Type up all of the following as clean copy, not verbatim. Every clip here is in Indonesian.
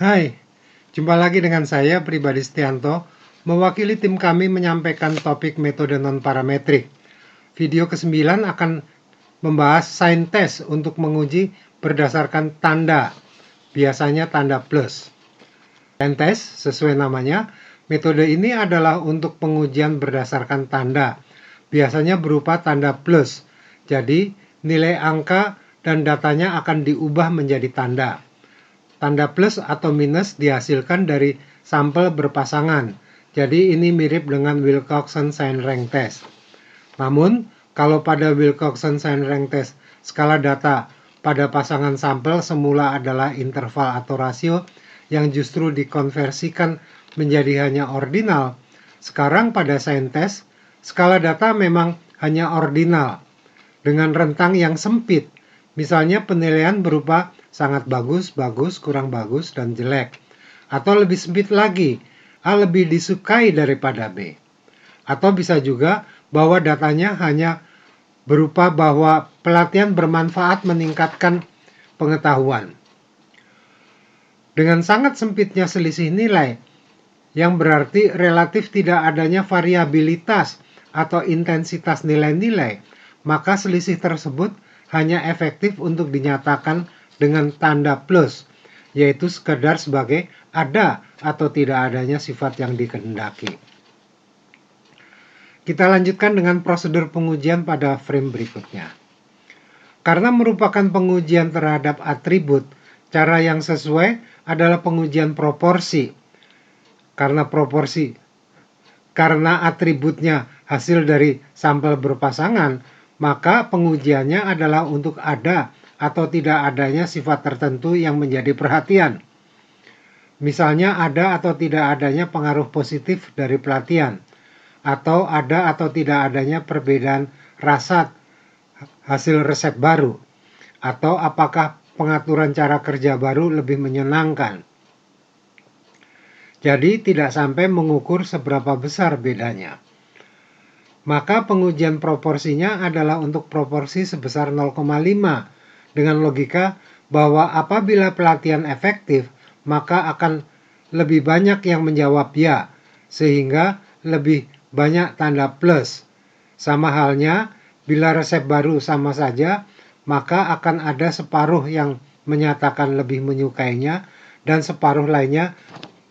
Hai, jumpa lagi dengan saya Pribadi Setianto, mewakili tim kami menyampaikan topik metode non-parametrik. Video ke-9 akan membahas sign test untuk menguji berdasarkan tanda, biasanya tanda plus. Sign test, sesuai namanya, metode ini adalah untuk pengujian berdasarkan tanda, biasanya berupa tanda plus. Jadi, nilai angka dan datanya akan diubah menjadi tanda. Tanda plus atau minus dihasilkan dari sampel berpasangan. Jadi ini mirip dengan Wilcoxon Sign Rank Test. Namun, kalau pada Wilcoxon Sign Rank Test, skala data pada pasangan sampel semula adalah interval atau rasio yang justru dikonversikan menjadi hanya ordinal. Sekarang pada sign test, skala data memang hanya ordinal dengan rentang yang sempit. Misalnya penilaian berupa sangat bagus, bagus, kurang bagus, dan jelek. Atau lebih sempit lagi, A lebih disukai daripada B. Atau bisa juga bahwa datanya hanya berupa bahwa pelatihan bermanfaat meningkatkan pengetahuan. Dengan sangat sempitnya selisih nilai, yang berarti relatif tidak adanya variabilitas atau intensitas nilai-nilai, maka selisih tersebut hanya efektif untuk dinyatakan dengan tanda plus, yaitu sekedar sebagai ada atau tidak adanya sifat yang dikehendaki. Kita lanjutkan dengan prosedur pengujian pada frame berikutnya. Karena merupakan pengujian terhadap atribut, cara yang sesuai adalah pengujian proporsi. Karena atributnya hasil dari sampel berpasangan, maka pengujiannya adalah untuk ada atau tidak adanya sifat tertentu yang menjadi perhatian. Misalnya ada atau tidak adanya pengaruh positif dari pelatihan, atau ada atau tidak adanya perbedaan rasa hasil resep baru, atau apakah pengaturan cara kerja baru lebih menyenangkan. Jadi tidak sampai mengukur seberapa besar bedanya. Maka pengujian proporsinya adalah untuk proporsi sebesar 0,5 dengan logika bahwa apabila pelatihan efektif, maka akan lebih banyak yang menjawab ya, sehingga lebih banyak tanda plus. Sama halnya, bila resep baru sama saja, maka akan ada separuh yang menyatakan lebih menyukainya dan separuh lainnya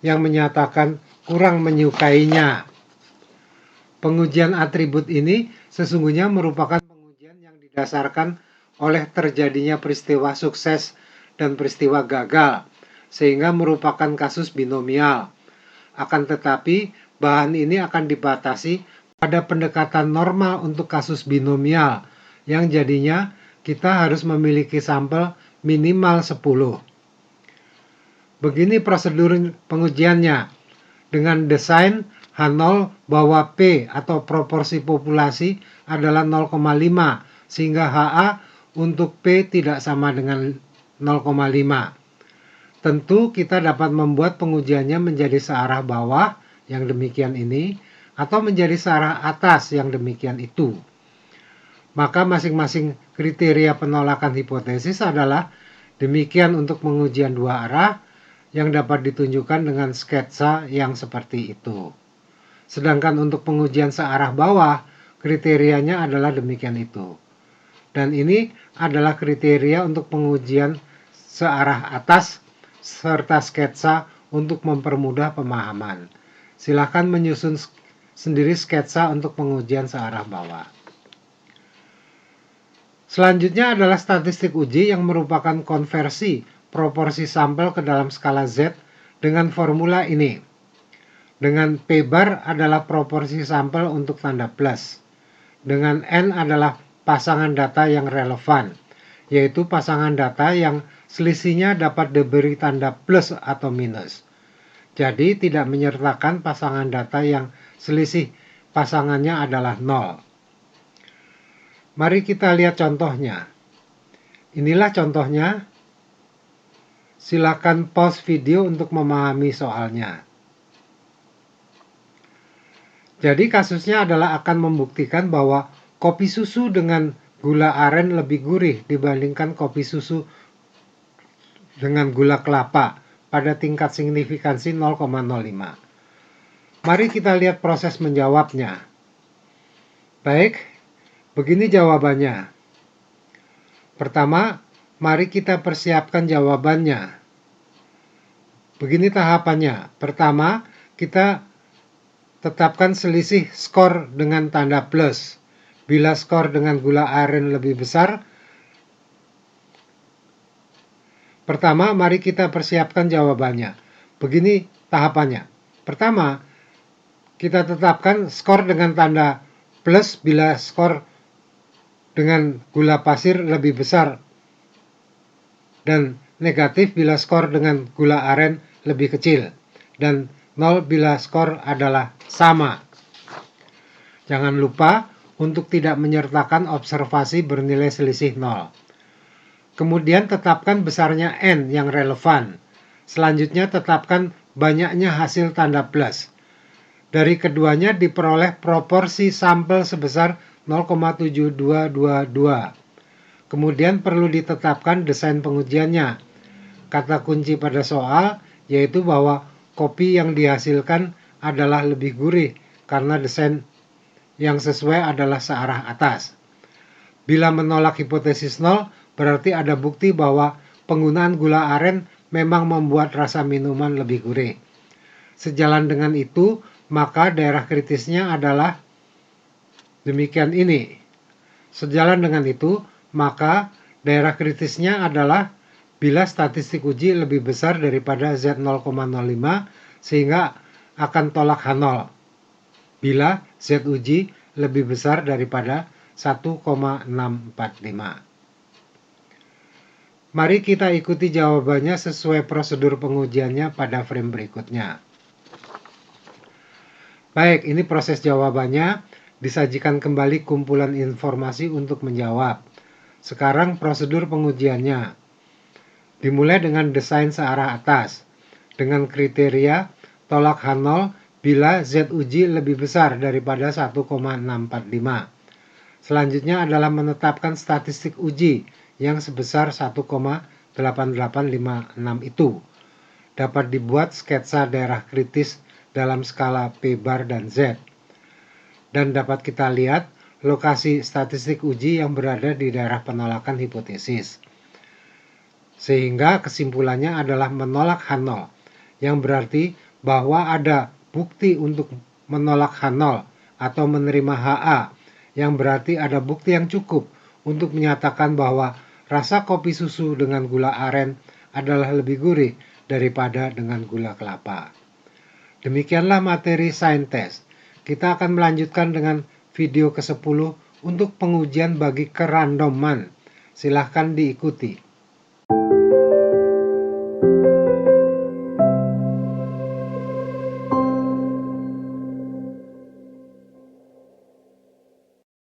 yang menyatakan kurang menyukainya. Pengujian atribut ini sesungguhnya merupakan pengujian yang didasarkan oleh terjadinya peristiwa sukses dan peristiwa gagal, sehingga merupakan kasus binomial. Akan tetapi, bahan ini akan dibatasi pada pendekatan normal untuk kasus binomial, yang jadinya kita harus memiliki sampel minimal 10. Begini prosedur pengujiannya. Dengan desain H0 bahwa P atau proporsi populasi adalah 0,5 sehingga HA untuk P tidak sama dengan 0,5. Tentu kita dapat membuat pengujiannya menjadi searah bawah yang demikian ini atau menjadi searah atas yang demikian itu. Maka masing-masing kriteria penolakan hipotesis adalah demikian untuk pengujian dua arah yang dapat ditunjukkan dengan sketsa yang seperti itu. Sedangkan untuk pengujian searah bawah, kriterianya adalah demikian itu. Dan ini adalah kriteria untuk pengujian searah atas serta sketsa untuk mempermudah pemahaman. Silakan menyusun sendiri sketsa untuk pengujian searah bawah. Selanjutnya adalah statistik uji yang merupakan konversi proporsi sampel ke dalam skala Z dengan formula ini. Dengan P bar adalah proporsi sampel untuk tanda plus. Dengan N adalah pasangan data yang relevan, yaitu pasangan data yang selisihnya dapat diberi tanda plus atau minus. Jadi tidak menyertakan pasangan data yang selisih pasangannya adalah 0. Mari kita lihat contohnya. Inilah contohnya. Silakan pause video untuk memahami soalnya. Jadi kasusnya adalah akan membuktikan bahwa kopi susu dengan gula aren lebih gurih dibandingkan kopi susu dengan gula kelapa pada tingkat signifikansi 0,05. Mari kita lihat proses menjawabnya. Baik, begini jawabannya. Pertama, mari kita persiapkan jawabannya. Begini tahapannya. Pertama, kita tetapkan selisih skor dengan tanda plus. Bila skor dengan gula aren lebih besar, pertama mari kita persiapkan jawabannya. Begini tahapannya. Pertama, kita tetapkan skor dengan tanda plus bila skor dengan gula pasir lebih besar, dan negatif bila skor dengan gula aren lebih kecil, dan 0 bila skor adalah sama. Jangan lupa untuk tidak menyertakan observasi bernilai selisih 0. Kemudian tetapkan besarnya N yang relevan. Selanjutnya tetapkan banyaknya hasil tanda plus. Dari keduanya diperoleh proporsi sampel sebesar 0,7222. Kemudian perlu ditetapkan desain pengujiannya. Kata kunci pada soal yaitu bahwa kopi yang dihasilkan adalah lebih gurih karena desain yang sesuai adalah searah atas. Bila menolak hipotesis 0, berarti ada bukti bahwa penggunaan gula aren memang membuat rasa minuman lebih gurih. Sejalan dengan itu, maka daerah kritisnya adalah demikian ini. Sejalan dengan itu, maka daerah kritisnya adalah bila statistik uji lebih besar daripada Z 0,05 sehingga akan tolak H0. Bila Z uji lebih besar daripada 1,645. Mari kita ikuti jawabannya sesuai prosedur pengujiannya pada frame berikutnya. Baik, ini proses jawabannya. Disajikan kembali kumpulan informasi untuk menjawab. Sekarang prosedur pengujiannya. Dimulai dengan desain searah atas. Dengan kriteria tolak H0 bila Z uji lebih besar daripada 1,645. Selanjutnya adalah menetapkan statistik uji yang sebesar 1,8856 itu. Dapat dibuat sketsa daerah kritis dalam skala P bar dan Z. Dan dapat kita lihat lokasi statistik uji yang berada di daerah penolakan hipotesis. Sehingga kesimpulannya adalah menolak H0, yang berarti bahwa ada bukti untuk menolak H0 atau menerima HA, yang berarti ada bukti yang cukup untuk menyatakan bahwa rasa kopi susu dengan gula aren adalah lebih gurih daripada dengan gula kelapa. Demikianlah materi Sign Test. Kita akan melanjutkan dengan video ke-10 untuk pengujian bagi kerandoman. Silahkan diikuti.